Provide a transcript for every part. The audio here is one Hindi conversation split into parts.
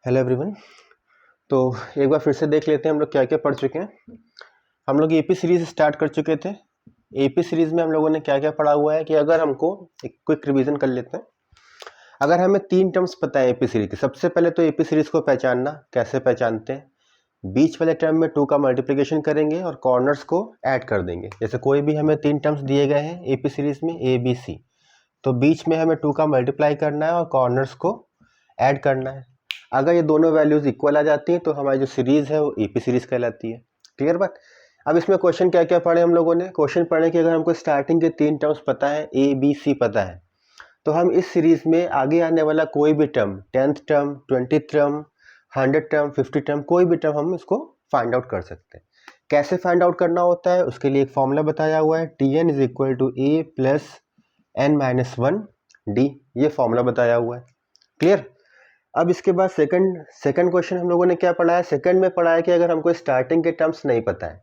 Hello everyone. तो एक बार फिर से देख लेते हैं हम लोग क्या क्या पढ़ चुके हैं। हम लोग एपी सीरीज स्टार्ट कर चुके थे। एपी सीरीज में हम लोगों ने क्या क्या पढ़ा हुआ है कि अगर हमको एक क्विक रिवीजन कर लेते हैं। अगर हमें 3 टर्म्स पता है एपी सीरीज के, सबसे पहले तो एपी सीरीज को पहचानना, कैसे पहचानते हैं। बीच वाले टर्म में 2 का मल्टीप्लिकेशन करेंगे और कॉर्नर्स को ऐड कर देंगे। जैसे कोई भी हमें 3 टर्म्स दिए गए हैं एपी सीरीज में ए बी सी, तो बीच में हमें 2 का मल्टीप्लाई करना है और कॉर्नर्स को ऐड करना है। अगर ये दोनों वैल्यूज इक्वल आ जाती हैं तो हमारी जो सीरीज है वो एपी सीरीज कहलाती है। क्लियर बात। अब इसमें क्वेश्चन क्या क्या पढ़े हम लोगों ने। क्वेश्चन पढ़े कि अगर हमको स्टार्टिंग के 3 टर्म्स पता है, ए बी सी पता है, तो हम इस सीरीज में आगे आने वाला कोई भी term, 10th term, 20th term, 100 term, 50 term, कोई भी टर्म हम इसको फाइंड आउट कर सकते हैं। कैसे फाइंड आउट करना होता है उसके लिए एक फॉर्मूला बताया हुआ है, T N is equal to A plus N minus 1 D, ये फॉर्मूला बताया हुआ है। क्लियर। अब इसके बाद सेकंड क्वेश्चन हम लोगों ने क्या पढ़ा है। सेकंड में पढ़ा है कि अगर हमको स्टार्टिंग के टर्म्स नहीं पता है,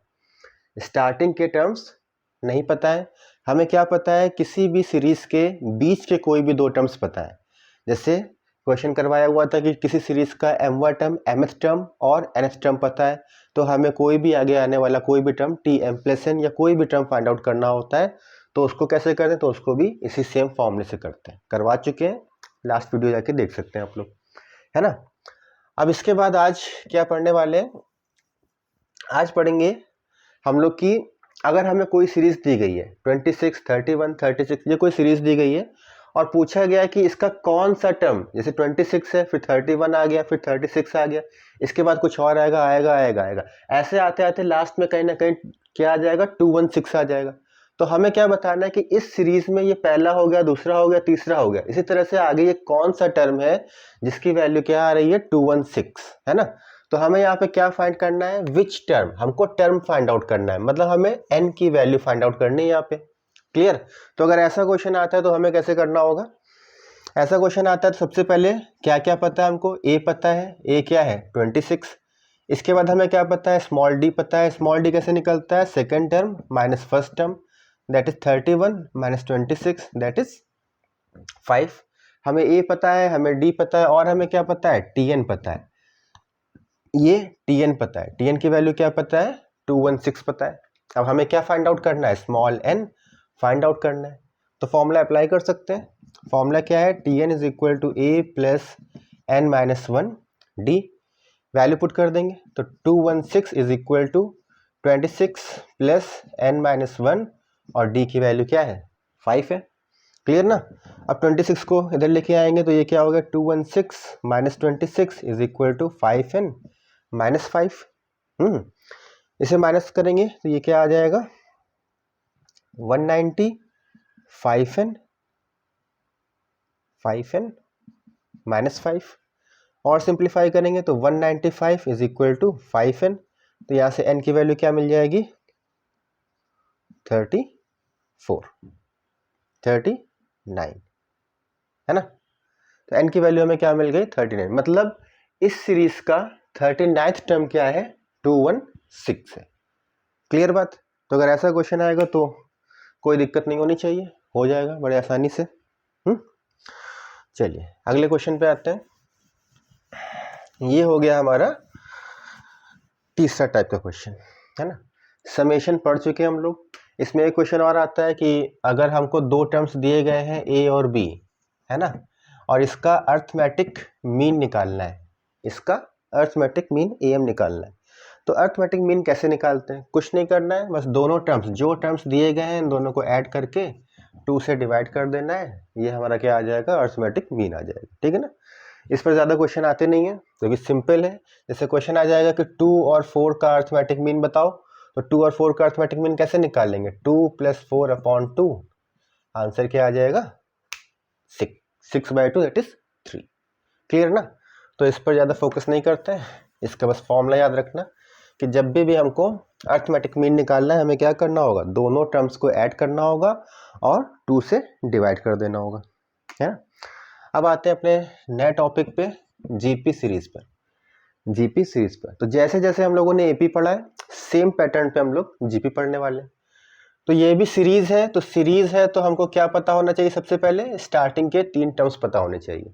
स्टार्टिंग के टर्म्स नहीं पता है, हमें क्या पता है, किसी भी सीरीज के बीच के कोई भी 2 टर्म्स पता है। जैसे क्वेश्चन करवाया हुआ था कि किसी सीरीज का एमवा टर्म, एमएथ टर्म और एनएथ टर्म पता है, तो हमें कोई भी आगे आने वाला कोई भी term T M plus N या कोई भी टर्म फाइंड आउट करना होता है। तो उसको कैसे करते हैं, तो उसको भी इसी सेम फॉर्मूले से करते हैं। करवा चुके हैं, लास्ट वीडियो जाके देख सकते हैं आप लोग, है ना। अब इसके बाद आज क्या पढ़ने वाले हैं, आज पढ़ेंगे हम लोग की अगर हमें कोई सीरीज दी गई है 26, 31, 36, ये कोई सीरीज दी गई है और पूछा गया कि इसका कौन सा टर्म, जैसे 26 है फिर 31 आ गया फिर 36 आ गया, इसके बाद कुछ और आएगा, ऐसे आते आते लास्ट में कहीं ना कहीं क्या आ जाएगा, 216 आ जाएगा। तो हमें क्या बताना है कि इस सीरीज में ये पहला हो गया, दूसरा हो गया, तीसरा हो गया, इसी तरह से आगे ये कौन सा टर्म है जिसकी वैल्यू क्या आ रही है, 216, है ना। तो हमें यहाँ पे क्या फाइंड करना है, विच टर्म, हमको टर्म फाइंड आउट करना है, मतलब हमें n की वैल्यू फाइंड आउट करनी है यहाँ पे। क्लियर। तो अगर ऐसा क्वेश्चन आता है तो हमें कैसे करना होगा। ऐसा क्वेश्चन आता है तो सबसे पहले क्या क्या पता है हमको, a पता है, a क्या है 26। इसके बाद हमें क्या पता है, स्मॉल d पता है। स्मॉल d कैसे निकलता है, second term minus first term, that is 31 minus 26, that is 5। हमें a पता है, हमें d पता है और हमें क्या पता है, tn पता है। ये tn पता है, tn की वैल्यू क्या पता है, 216 पता है। अब हमें क्या फाइंड आउट करना है, स्मॉल n फाइंड आउट करना है। तो फॉर्मूला अप्लाई कर सकते हैं। फॉर्मूला क्या है, tn is equal to a plus N minus 1 D. Value put कर देंगे तो 216 is equal to 26 plus N minus 1 और d की वैल्यू क्या है, 5 है। क्लियर ना। अब 26 को इधर लेके आएंगे तो ये क्या होगा, 216 minus 26 is equal to 5n minus 5। इसे माइनस करेंगे तो ये क्या आ जाएगा, 190 5n माइनस 5। और सिंप्लीफाई करेंगे तो 195 इज इक्वल टू 5n, तो यहाँ से n की वैल्यू क्या मिल जाएगी, 39, है ना। तो n की वैल्यू हमें क्या मिल गई, 39। मतलब इस सीरीज का 39th टर्म क्या है, 216 है। क्लियर बात। तो अगर ऐसा क्वेश्चन आएगा तो कोई दिक्कत नहीं होनी चाहिए, हो जाएगा बड़े आसानी से। चलिए अगले क्वेश्चन पे आते हैं। ये हो गया हमारा तीसरा टाइप का क्वेश्चन, है ना। समेशन पढ़ चुके हैं हम लोग। इसमें एक क्वेश्चन और आता है कि अगर हमको 2 टर्म्स दिए गए हैं a और b, है ना, और इसका अर्थमेटिक मीन निकालना है, इसका अर्थमेटिक मीन am निकालना है। तो अर्थमेटिक मीन कैसे निकालते हैं, कुछ नहीं करना है, बस दोनों टर्म्स, जो टर्म्स दिए गए हैं इन दोनों को ऐड करके 2 से डिवाइड कर देना है, ये हमारा क्या आ जाएगा, अर्थमेटिक मीन आ जाएगा। ठीक है ना। इस पर ज़्यादा क्वेश्चन आते नहीं है क्योंकि सिंपल है। जैसे क्वेश्चन आ जाएगा कि 2 और 4 का अर्थमेटिक मीन बताओ, तो 2 और 4 का अर्थमेटिक मीन कैसे निकालेंगे, 2 प्लस 4 अपॉन 2, आंसर क्या आ जाएगा, 6/2 दैट इज 3। क्लियर ना। तो इस पर ज़्यादा फोकस नहीं करते हैं, इसका बस फॉर्मूला याद रखना कि जब भी हमको अर्थमेटिक मीन निकालना है हमें क्या करना होगा, दोनों टर्म्स को ऐड करना होगा और 2 से डिवाइड कर देना होगा, है ना। अब आते हैं अपने नए टॉपिक पे, जीपी सीरीज पर। जीपी सीरीज पर तो जैसे जैसे हम लोगों ने एपी पढ़ा है, सेम पैटर्न पे हम लोग जीपी पढ़ने वाले हैं। तो ये भी सीरीज है तो हमको क्या पता होना चाहिए, सबसे पहले स्टार्टिंग के 3 टर्म्स पता होने चाहिए।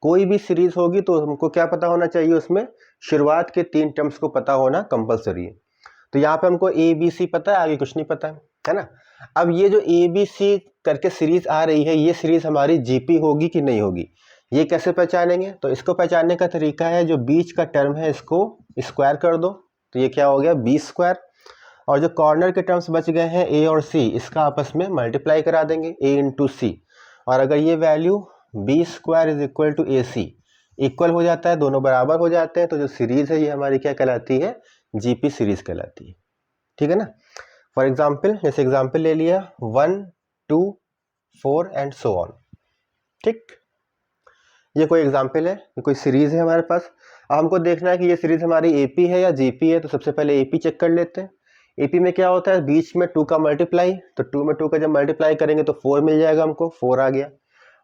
कोई भी सीरीज होगी तो हमको क्या पता होना चाहिए, उसमें शुरुआत के 3 टर्म्स को पता होना कंपलसरी है। तो यहाँ पे हमको ए बी सी पता है, आगे कुछ नहीं पता है ना। अब ये जो ए बी सी करके सीरीज आ रही है, ये सीरीज हमारी जीपी होगी कि नहीं होगी, ये कैसे पहचानेंगे? तो इसको पहचानने का तरीका है, जो बीच का टर्म है इसको स्क्वायर कर दो, तो ये क्या हो गया, बी स्क्वायर। और जो कॉर्नर के टर्म्स बच गए हैं ए और सी, इसका आपस में मल्टीप्लाई करा देंगे, ए इंटू सी। और अगर ये value B square is equal to A C equal हो जाता है, दोनों बराबर हो जाते हैं, तो जो सीरीज है ये हमारी क्या कहलाती है, जीपी सीरीज कहलाती है। ठीक है ना। फॉर एग्जाम्पल, जैसे एग्जाम्पल ले लिया 1 2 4 एंड सो ऑन। ठीक, ये कोई एग्जाम्पल है, ये कोई सीरीज है हमारे पास। अब हमको देखना है कि ये सीरीज हमारी एपी है या जीपी है, तो सबसे पहले एपी चेक कर लेते हैं। एपी में क्या होता है, बीच में 2 का मल्टीप्लाई, तो 2 में 2 का जब मल्टीप्लाई करेंगे तो 4 मिल जाएगा हमको, 4 आ गया।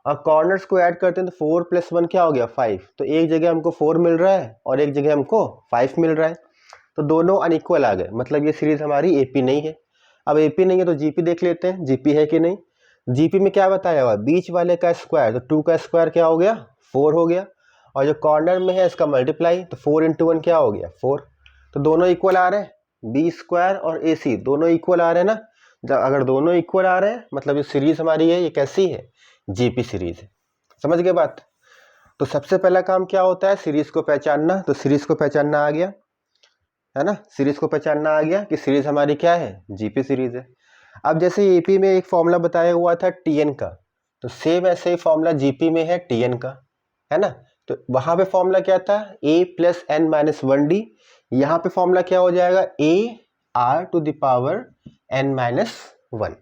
और कॉर्नर्स को ऐड करते हैं तो 4 + 1 क्या हो गया, 5। तो एक जगह हमको 4 मिल रहा है और एक जगह हमको 5 मिल रहा है, तो दोनों अनइक्वल आ गए, मतलब ये सीरीज हमारी एपी नहीं है। अब एपी नहीं है तो जीपी देख लेते हैं, जीपी है कि नहीं। जीपी में क्या बताया हुआ, बीच वाले का स्क्वायर, तो 2 का स्क्वायर क्या हो गया, 4 हो गया। और जो कॉर्नर में है इसका मल्टीप्लाई, तो 4 × 1 क्या हो गया, 4। तो दोनों इक्वल आ रहे हैं, बी स्क्वायर और ए सी दोनों इक्वल आ रहे हैं ना। जब अगर दोनों इक्वल आ रहे हैं मतलब ये सीरीज हमारी है, ये कैसी है, जीपी सीरीज है। समझ गए बात। तो सबसे पहला काम क्या होता है, सीरीज को पहचानना। तो सीरीज को पहचानना आ गया है ना, सीरीज को पहचानना आ गया कि सीरीज हमारी क्या है, जीपी सीरीज है। अब जैसे एपी में एक फॉर्मूला बताया हुआ था टीएन का, तो सेम ऐसे ही फॉर्मूला जीपी में है टीएन का, है ना। तो वहां पे फॉर्मूला क्या था, a + n - 1d। यहाँ पे फॉर्मूला क्या हो जाएगा, a r⁻n - 1,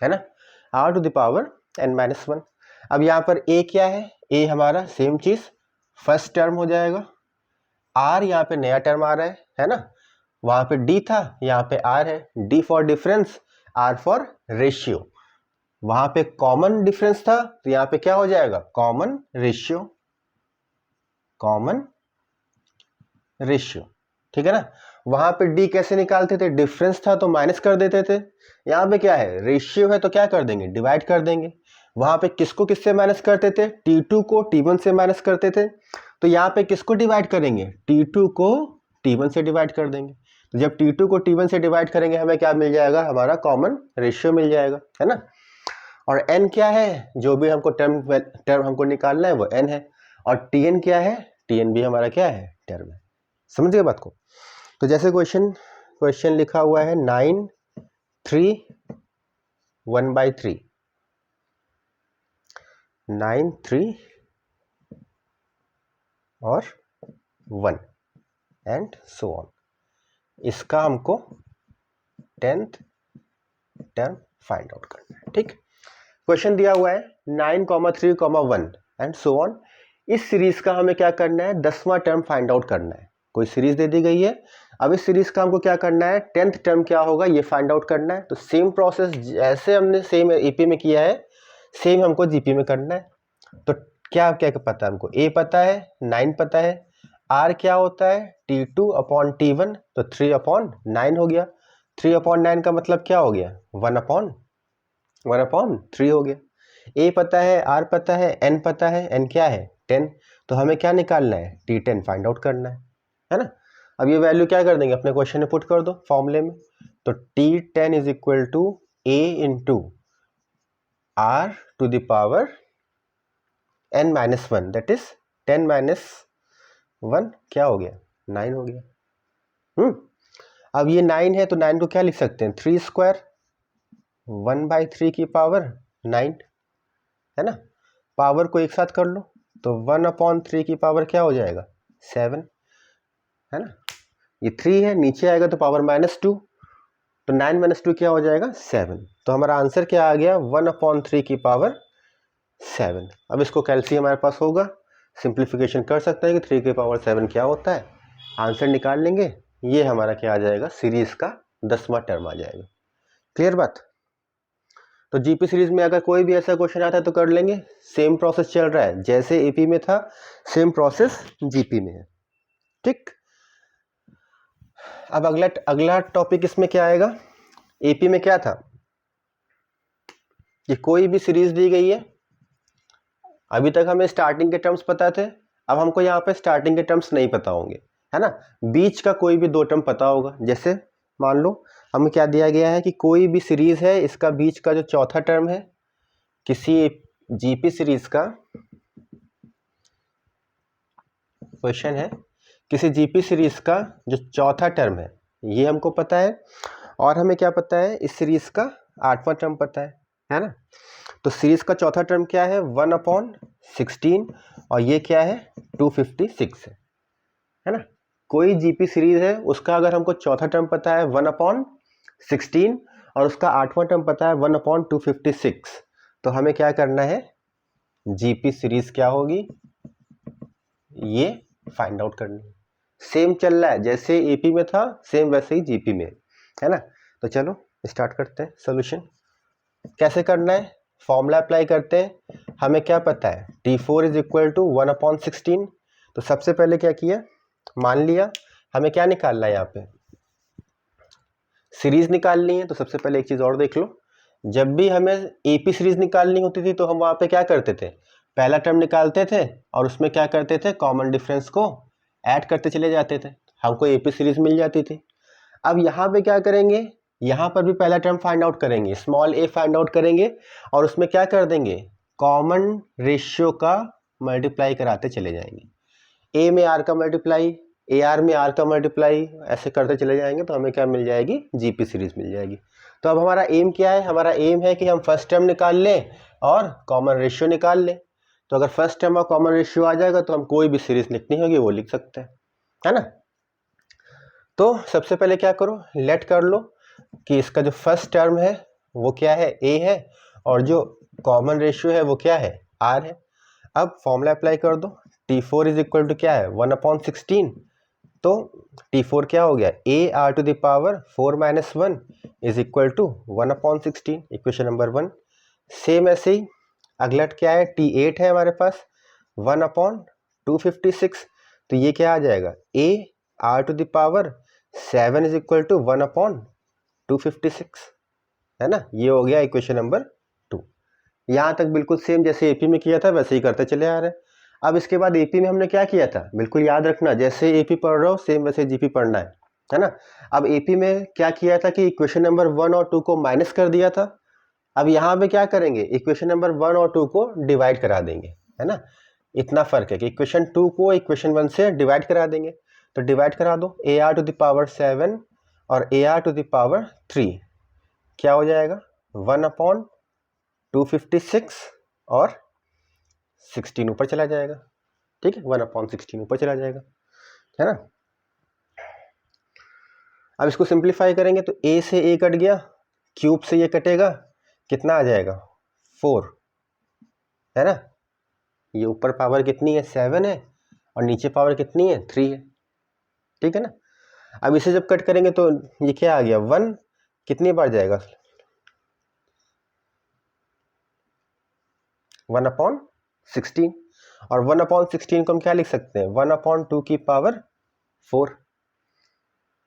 है ना, r⁻n - 1। अब यहाँ पर a क्या है, a हमारा सेम चीज फर्स्ट टर्म हो जाएगा, r यहाँ पे नया टर्म आ रहा है ना। वहां पे d था, यहाँ पे r है, d for difference, r for ratio. वहां पे कॉमन डिफरेंस था, तो यहाँ पे क्या हो जाएगा, कॉमन रेशियो, कॉमन रेशियो। ठीक है ना। वहां पे d कैसे निकालते थे, डिफरेंस था तो माइनस कर देते थे। यहाँ पे क्या है, रेशियो है तो क्या कर देंगे, डिवाइड कर देंगे। वहां पे किसको किससे माइनस करते थे, t2 को t1 से माइनस करते थे। तो यहाँ पे किसको डिवाइड करेंगे, t2 को t1 से डिवाइड कर देंगे। तो जब t2 को t1 से डिवाइड करेंगे हमें क्या मिल जाएगा, हमारा कॉमन रेशियो मिल जाएगा, है ना। और n क्या है, जो भी हमको टर्म हमको निकालना है वो n है। और tn क्या है, tn भी हमारा क्या है, टर्म है। समझ गए बात को। तो जैसे क्वेश्चन लिखा हुआ है 9 3 1/3, 9 3 और 1 एंड सो ऑन। इसका हमको 10th टर्म फाइंड आउट करना है। ठीक, क्वेश्चन दिया हुआ है 9, 3, 1 एंड सो ऑन। इस सीरीज का हमें क्या करना है, 10वां टर्म फाइंड आउट करना है। कोई सीरीज दे दी गई है, अब इस सीरीज का हमको क्या करना है, 10th टर्म क्या होगा ये फाइंड आउट करना है। तो सेम प्रोसेस जैसे हमने सेम एपी में किया है, सेम हमको जीपी में करना है। तो क्या क्या पता है हमको, ए पता है, 9 पता है, आर क्या होता है, t2/t1, तो 3/9 हो गया। 3/9 का मतलब क्या हो गया, 1/3 हो गया। ए पता है, आर पता है, एन पता है, एन क्या है, 10। तो हमें क्या निकालना है, t10 फाइंड आउट करना है ना। अब ये वैल्यू क्या कर देंगे, अपने क्वेश्चन में पुट कर दो फॉर्मूले में। तो t10 is equal to a into r to the power n-1, that is 10 - 1 क्या हो गया, 9 हो गया। अब ये 9 है तो 9 को क्या लिख सकते हैं, 3 स्क्वायर, 1/3 की पावर 9, है ना। पावर को एक साथ कर लो तो 1/3 की पावर क्या हो जाएगा, 7, है ना। ये 3 है, नीचे आएगा तो पावर -2, तो 9 - 2 क्या हो जाएगा, 7। तो हमारा आंसर क्या आ गया, 1/3 की पावर 7। अब इसको कैलसी हमारे पास होगा, सिंप्लीफिकेशन कर सकते हैं कि 3 की पावर 7 क्या होता है, आंसर निकाल लेंगे। ये हमारा क्या आ जाएगा, सीरीज का 10वां टर्म आ जाएगा। क्लियर बात। तो जीपी सीरीज में अगर कोई भी ऐसा क्वेश्चन आता है तो कर लेंगे, सेम प्रोसेस चल रहा है, जैसे एपी में था सेम प्रोसेस जीपी में है। ठीक, अब अगला टॉपिक इसमें क्या आएगा, एपी में क्या था कि कोई भी सीरीज दी गई है, अभी तक हमें स्टार्टिंग के टर्म्स पता थे, अब हमको यहाँ पे स्टार्टिंग के टर्म्स नहीं पता होंगे, है ना। बीच का कोई भी 2 टर्म पता होगा। जैसे मान लो हमें क्या दिया गया है कि कोई भी सीरीज है, इसका बीच का जो चौथा टर्म है, किसी जीपी सीरीज का क्वेश्चन है, किसी जीपी सीरीज का जो चौथा टर्म है ये हमको पता है, और हमें क्या पता है, इस सीरीज का 8वां टर्म पता है ना। तो सीरीज का चौथा टर्म क्या है, 1/16, और ये क्या है, 256 है ना। कोई जीपी सीरीज है, उसका अगर हमको चौथा टर्म पता है 1/16 और उसका 8वां टर्म पता है 1/256, तो हमें क्या करना है, जीपी सीरीज क्या होगी ये फाइंड आउट करनी है। सेम चल रहा है, जैसे एपी में था सेम वैसे ही जीपी में, है ना। तो चलो स्टार्ट करते हैं सोल्यूशन। कैसे करना है, फॉर्मूला अप्लाई करते हैं। हमें क्या पता है, T4 इज इक्वल टू 1/16। तो सबसे पहले क्या किया, मान लिया हमें क्या निकालना है, यहाँ पे सीरीज निकालनी है। तो सबसे पहले एक चीज और देख लो, जब भी हमें एपी सीरीज निकालनी होती थी तो हम वहां पे क्या करते थे, पहला टर्म निकालते थे और उसमें क्या करते थे, कॉमन डिफरेंस को ऐड करते चले जाते थे, हमको एपी सीरीज मिल जाती थी। अब यहाँ पे क्या करेंगे, यहाँ पर भी पहला टर्म फाइंड आउट करेंगे, स्मॉल ए फाइंड आउट करेंगे, और उसमें क्या कर देंगे, कॉमन रेशियो का मल्टीप्लाई कराते चले जाएंगे। ए में आर का मल्टीप्लाई, ए आर में आर का मल्टीप्लाई, ऐसे करते चले जाएंगे तो हमें क्या मिल जाएगी, जीपी सीरीज मिल जाएगी। तो अब हमारा एम क्या है, हमारा एम है कि हम फर्स्ट टर्म निकाल लें और कॉमन रेशियो निकाल लें। तो अगर फर्स्ट टर्म और कॉमन रेशियो आ जाएगा तो हम कोई भी सीरीज लिखनी होगी वो लिख सकते हैं, है ना। तो सबसे पहले क्या करो, लेट कर लो कि इसका जो फर्स्ट टर्म है वो क्या है, ए है, और जो कॉमन रेशियो है वो क्या है, आर है। अब फॉर्मूला अप्लाई कर दो, T4 इज इक्वल टू क्या है, 1/16। तो T4 क्या हो गया, A R to the power 4 - 1 is equal to 1/16, equation number 1। Same ऐसे ही अगला क्या है, T8 है हमारे पास 1/256। तो ये क्या आ जाएगा, A R to the power 7 is equal to 1/256, है ना। ये हो गया इक्वेशन नंबर 2। यहाँ तक बिल्कुल सेम जैसे एपी में किया था वैसे ही करते चले आ रहे हैं। अब इसके बाद एपी में हमने क्या किया था, बिल्कुल याद रखना, जैसे एपी पढ़ रहा हो सेम वैसे जीपी पढ़ना है ना। अब एपी में क्या किया था कि इक्वेशन नंबर 1 और 2 को माइनस कर दिया था। अब यहाँ पे क्या करेंगे, इक्वेशन नंबर 1 और 2 को डिवाइड करा देंगे, है ना। इतना फर्क है कि इक्वेशन 2 को इक्वेशन 1 से डिवाइड करा देंगे। तो डिवाइड करा दो, A R to the power 7 और A R to the power 3 क्या हो जाएगा, 1/256 और 16 ऊपर चला जाएगा, ठीक है, 1/16 ऊपर चला जाएगा, है ना। अब इसको सिंप्लीफाई करेंगे तो a से a कट गया, क्यूब से ये कटेगा, कितना आ जाएगा, 4, है ना। ये ऊपर पावर कितनी है, 7 है, और नीचे पावर कितनी है, 3 है, ठीक है ना। अब इसे जब कट करेंगे तो ये क्या आ गया, 1 कितनी बार जाएगा, 1/16, और 1/16 को हम क्या लिख सकते हैं, 1/2 की पावर 4।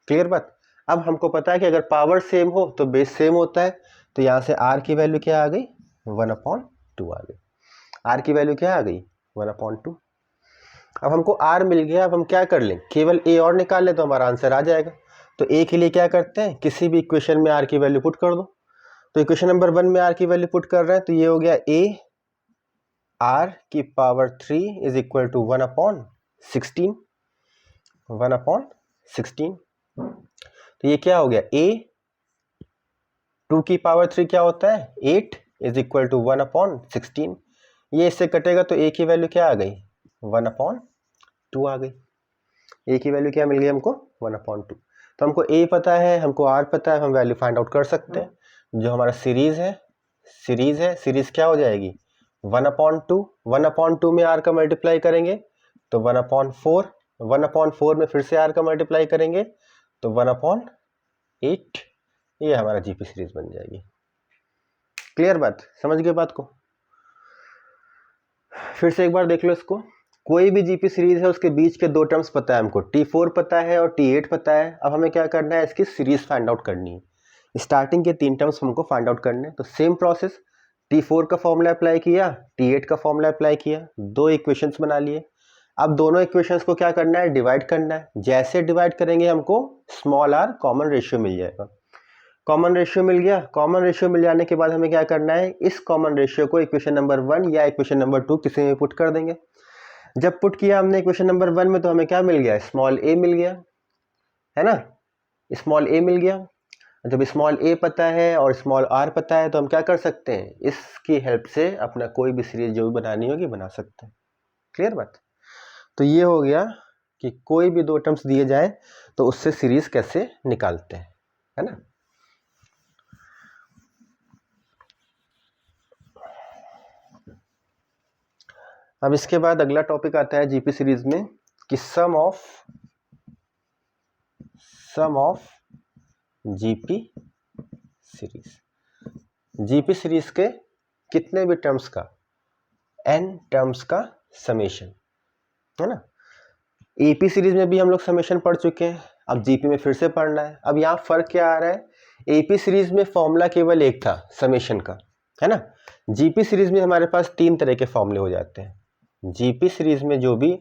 क्लियर बात। अब हमको पता है कि अगर पावर सेम हो तो बेस सेम होता है, तो यहाँ से r की वैल्यू क्या आ गई, 1/2 आ गई। r की वैल्यू क्या आ गई, 1/2। अब हमको r मिल गया, अब हम क्या कर लें, केवल a और निकाल ले तो हमारा आंसर आ जाएगा। तो a के लिए क्या करते हैं, किसी भी इक्वेशन में r की वैल्यू पुट कर दो। तो इक्वेशन नंबर 1 में r की वैल्यू पुट कर रहे हैं, तो ये हो गया a r की पावर 3 इज इक्वल टू 1/16, 1/16। तो ये क्या हो गया, a 2 की पावर 3 क्या होता है, 8 इज इक्वल टू 1/16। ये इससे कटेगा तो a की वैल्यू क्या आ गई, 1/2 आ गई। a की वैल्यू क्या मिल गई हमको, 1/2। तो हमको a पता है, हमको r पता है, हम वैल्यू फाइंड आउट कर सकते हैं। जो हमारा सीरीज है, सीरीज क्या हो जाएगी, 1/2, 1/2 में r का मल्टीप्लाई करेंगे तो 1/4, 1/4 में फिर से r का मल्टीप्लाई करेंगे तो 1/8, ये हमारा जीपी सीरीज बन जाएगी। क्लियर बात, समझ गए बात को। फिर से एक बार देख लो इसको, कोई भी जीपी सीरीज है उसके बीच के 2 टर्म्स पता है हमको, T4 पता है और T8 पता है। अब हमें क्या करना है, इसकी सीरीज फाइंड आउट करनी है। स्टार्टिंग के 3 टर्म्स हमको फाइंड आउट करने हैं। तो सेम प्रोसेस, T4 का फॉर्मूला अप्लाई किया, T8 का फॉर्मूला अप्लाई किया, दो इक्वेशंस बना लिए। अब दोनों इक्वेशंस को क्या करना है, डिवाइड करना है। जैसे डिवाइड करेंगे हमको स्मॉल r कॉमन रेशियो मिल जाएगा। कॉमन रेशियो मिल गया। कॉमन रेशियो मिल जाने के बाद हमें क्या करना है, इस कॉमन रेशियो को इक्वेशन नंबर 1 या इक्वेशन नंबर 2 किसी में पुट कर देंगे। जब पुट किया हमने इक्वेशन नंबर 1 में तो हमें क्या मिल गया, स्मॉल a मिल गया, है ना, स्मॉल a मिल गया। जब स्मॉल a पता है और स्मॉल r पता है तो हम क्या कर सकते हैं, इसकी हेल्प से अपना कोई भी सीरीज जो भी बनानी होगी बना सकते हैं। क्लियर बात। तो ये हो गया कि कोई भी दो टर्म्स दिए जाए तो उससे सीरीज कैसे निकालते हैं, है ना। अब इसके बाद अगला टॉपिक आता है जीपी सीरीज में कि sum of GP series. GP series के कितने भी टर्म्स का, n टर्म्स का समेशन, है ना। एपी सीरीज में भी हम लोग समेशन पढ़ चुके हैं, अब जीपी में फिर से पढ़ना है। अब यहाँ फर्क क्या आ रहा है, एपी सीरीज में फॉर्मूला केवल एक था समेशन का, है ना। जीपी सीरीज में हमारे पास 3 तरह के फॉर्मूले हो जाते हैं। जीपी सीरीज में जो भी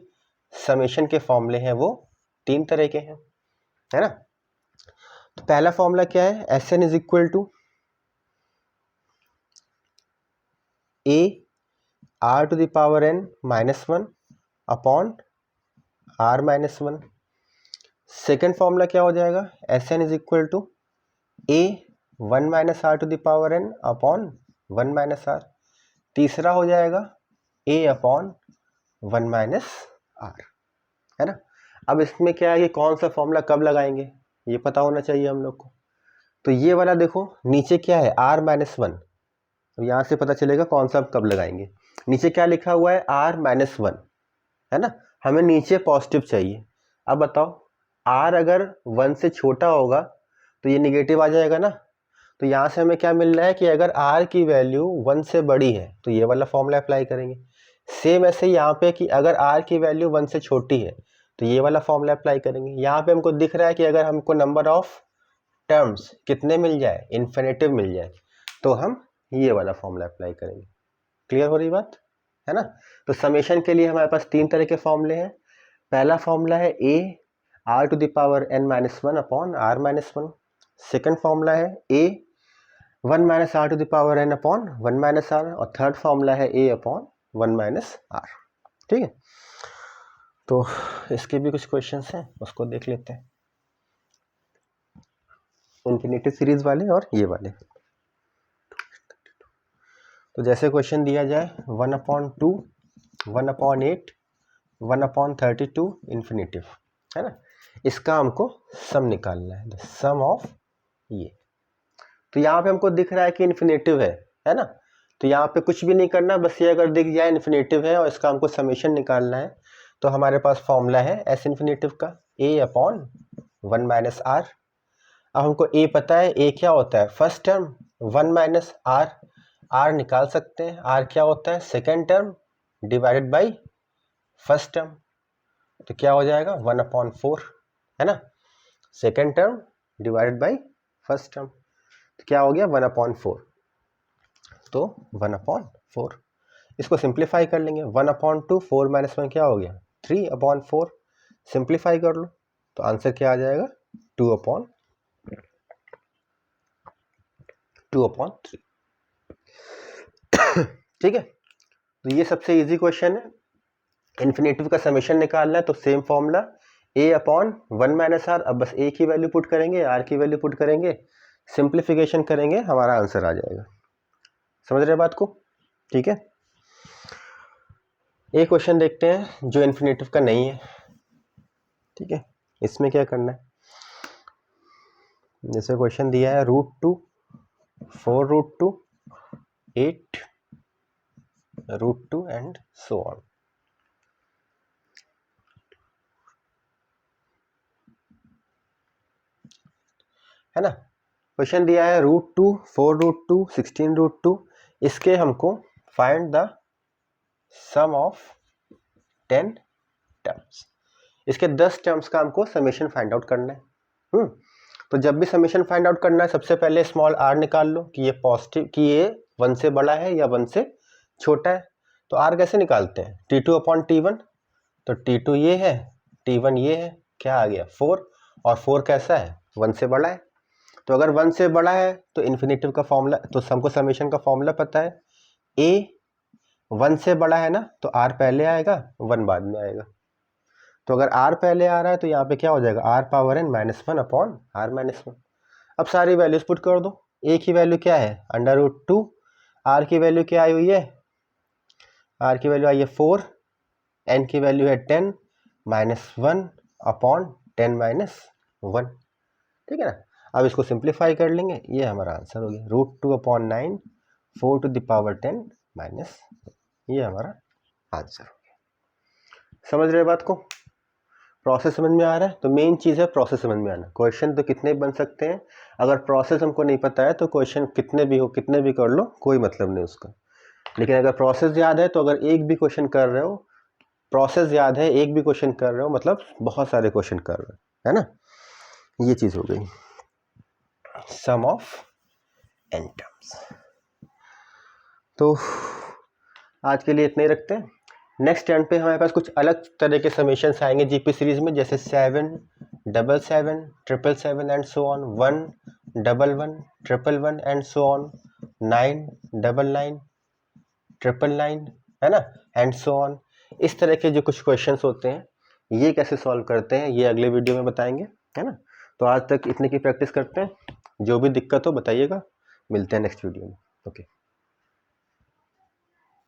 समेशन के फॉर्मूले हैं वो 3 तरह के हैं, है ना। तो पहला फॉर्मूला क्या है, S N is equal to A R to the power n minus 1 upon r minus 1। Second formula क्या हो जाएगा, S N is equal to A 1 minus R to the power n upon 1 minus R. तीसरा हो जाएगा a अपॉन 1 माइनस आर, है ना। अब इसमें क्या है कि कौन सा फॉर्मूला कब लगाएंगे ये पता होना चाहिए हम लोग को। तो ये वाला देखो नीचे क्या है, r माइनस 1, तो यहाँ से पता चलेगा कौन सा कब लगाएंगे। नीचे क्या लिखा हुआ है, r माइनस 1, है ना। हमें नीचे पॉजिटिव चाहिए। अब बताओ r अगर 1 से छोटा होगा तो ये निगेटिव आ जाएगा ना। तो यहाँ से हमें क्या मिल रहा है कि अगर r की वैल्यू 1 से बड़ी है तो ये वाला फॉर्मूला अप्लाई करेंगे। सेम ऐसे यहाँ पे कि अगर r की वैल्यू 1 से छोटी है तो ये वाला फॉर्मूला अप्लाई करेंगे। यहाँ पे हमको दिख रहा है कि अगर हमको नंबर ऑफ टर्म्स कितने मिल जाए, इन्फिनेटिव मिल जाए, तो हम ये वाला फॉर्मूला अप्लाई करेंगे। क्लियर हो रही बात, है ना। तो समेशन के लिए हमारे पास 3 तरह के फॉर्मूले हैं। पहला फॉर्मूला है a r to the power n minus 1 upon r minus 1। Second formula है a 1 minus R to the power n upon 1 minus R. और थर्ड फॉर्मूला है a अपॉन 1 माइनस आर। ठीक है, तो इसके भी कुछ क्वेश्चंस हैं, उसको देख लेते हैं, इन्फिनिटी सीरीज वाले और ये वाले। तो जैसे क्वेश्चन दिया जाए 1/2, 1/8, 1/32 इन्फिनिटिव, है ना। इसका हमको सम निकालना है, द सम ऑफ ये। तो यहाँ पे हमको दिख रहा है कि इन्फिनिटिव है ना। तो यहाँ पे कुछ भी नहीं करना, बस ये अगर दिख जाए इन्फिनिटिव है और इसका हमको समेशन निकालना है तो हमारे पास फॉर्मूला है एस इन्फिनिटिव का, a अपॉन 1 माइनस आर। अब हमको a पता है, a क्या होता है, first term 1 minus R, r निकाल सकते हैं, r क्या होता है, second term divided by first term. तो क्या हो जाएगा 1/4, है ना। Second term divided by first term, तो क्या हो गया 1/4। तो 1/4 इसको सिंप्लीफाई कर लेंगे, 1/2, 4 माइनस 1 क्या हो गया 3/4। सिंप्लीफाई कर लो तो आंसर क्या आ जाएगा 2/3। ठीक है, तो ये सबसे इजी क्वेश्चन है। इन्फिनेटिव का समेशन निकालना है तो same formula a upon 1 minus R. अब बस a की वैल्यू पुट करेंगे, r की वैल्यू पुट करेंगे, सिंप्लीफिकेशन करेंगे, हमारा आंसर आ जाएगा। समझ रहे बात को, ठीक है। एक क्वेश्चन देखते हैं जो इन्फिनेटिव का नहीं है, ठीक है। इसमें क्या करना है, जैसे क्वेश्चन दिया है √2, 4√2, 8 √2 एंड सो ऑन। है ना, क्वेश्चन दिया है √2, 4√2, 16√2। इसके हमको find the sum of 10 terms. इसके 10 टर्म्स का हमको समेशन फाइंड आउट करना है। तो जब भी समेशन फाइंड आउट करना है सबसे पहले स्मॉल r निकाल लो कि ये पॉजिटिव, कि ये 1 से बड़ा है या 1 से छोटा है। तो r कैसे निकालते हैं, T2/T1, तो T2 ये है, T1 ये है, क्या आ गया 4, और 4 कैसा है, 1 से बड़ा है। तो अगर 1 से बड़ा है तो इन्फिनेटिव का फॉर्मूला, तो हमको समेशन का फॉर्मूला पता है, a 1 से बड़ा है ना तो r पहले आएगा 1 बाद में आएगा। तो अगर r पहले आ रहा है तो यहाँ पे क्या हो जाएगा, r⁻n-1/r-1। अब सारी वैल्यूज पुट कर दो। a की वैल्यू क्या है, √2, r की वैल्यू क्या आई हुई है, r की वैल्यू आई है 4, n की वैल्यू है 10, -1/10-1, ठीक है ना। अब इसको सिंप्लीफाई कर लेंगे, ये हमारा आंसर हो गया, √2/9, 4⁻10 -1, ये हमारा आंसर हो गया। समझ रहे बात को, प्रोसेस समझ में आ रहा है। तो मेन चीज़ है प्रोसेस समझ में आना। क्वेश्चन तो कितने बन सकते हैं, अगर प्रोसेस हमको नहीं पता है तो क्वेश्चन कितने भी हो, कितने भी कर लो, कोई मतलब नहीं उसका। लेकिन अगर प्रोसेस याद है तो अगर एक भी क्वेश्चन कर रहे हो, प्रोसेस याद है, एक भी क्वेश्चन कर रहे हो, मतलब बहुत सारे क्वेश्चन कर रहे हो, है ना। ये चीज़ हो गई सम ऑफ n टर्म्स। तो आज के लिए इतने ही रखते हैं। नेक्स्ट टर्न पे हमारे पास कुछ अलग तरह के समेशंस आएंगे जीपी सीरीज में, जैसे 7, 7, 7, 7, 7 and so on, 1, 1, 1, 1, 1 and so on, 9, 9, 9, 9, है ना, एंड सो ऑन। इस तरह के जो कुछ क्वेश्चंस होते हैं, ये कैसे सॉल्व करते हैं ये अगले वीडियो में बताएंगे, है ना। तो आज तक इतने की प्रैक्टिस करते हैं, जो भी दिक्कत हो बताइएगा, मिलते हैं नेक्स्ट वीडियो में। ओके।